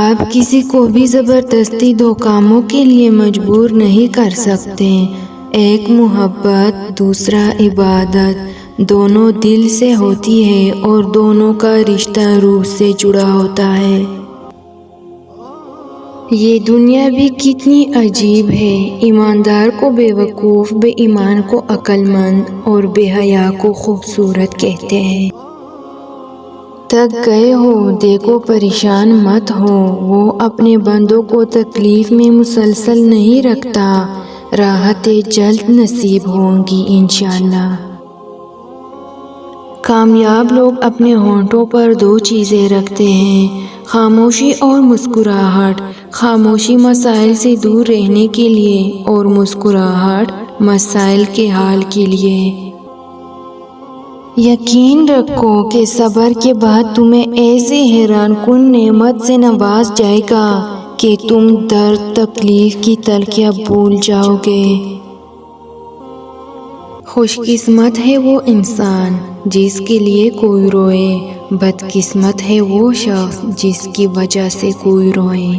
آپ کسی کو بھی زبردستی دو کاموں کے لیے مجبور نہیں کر سکتے۔ ایک محبت، دوسرا عبادت، دونوں دل سے ہوتی ہے اور دونوں کا رشتہ روح سے جڑا ہوتا ہے۔ یہ دنیا بھی کتنی عجیب ہے، ایماندار کو بے وقوف، بے ایمان کو عقل مند اور بے حیا کو خوبصورت کہتے ہیں۔ تھک گئے ہو، دیکھو پریشان مت ہو، وہ اپنے بندوں کو تکلیف میں مسلسل نہیں رکھتا، راحتیں جلد نصیب ہوں گی انشاءاللہ۔ کامیاب لوگ اپنے ہونٹوں پر دو چیزیں رکھتے ہیں، خاموشی اور مسکراہٹ۔ خاموشی مسائل سے دور رہنے کے لیے اور مسکراہٹ مسائل کے حل کے لیے۔ یقین رکھو کہ صبر کے بعد تمہیں ایسے حیران کن نعمت سے نواز جائے گا کہ تم درد تکلیف کی تلخیاں بھول جاؤ گے۔ خوش قسمت ہے وہ انسان جس کے لیے کوئی روئے، بد قسمت ہے وہ شخص جس کی وجہ سے کوئی روئے۔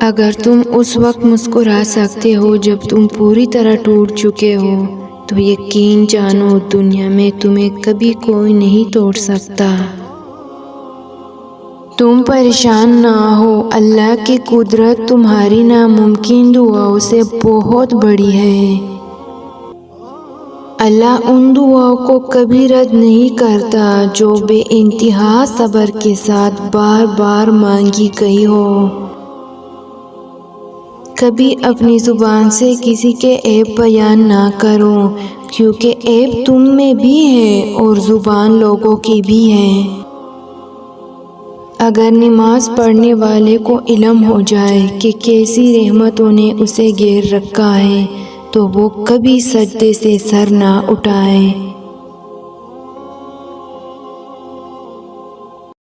اگر تم اس وقت مسکرا سکتے ہو جب تم پوری طرح ٹوٹ چکے ہو، تو یقین جانو دنیا میں تمہیں کبھی کوئی نہیں توڑ سکتا۔ تم پریشان نہ ہو، اللہ کی قدرت تمہاری ناممکن دعاؤں سے بہت بڑی ہے۔ اللہ ان دعاؤں کو کبھی رد نہیں کرتا جو بے انتہا صبر کے ساتھ بار بار مانگی گئی ہو۔ کبھی اپنی زبان سے کسی کے عیب بیان نہ کرو، کیونکہ عیب تم میں بھی ہے اور زبان لوگوں کی بھی ہے۔ اگر نماز پڑھنے والے کو علم ہو جائے کہ کیسی رحمتوں نے اسے گھیر رکھا ہے، تو وہ کبھی سجدے سے سر نہ اٹھائے۔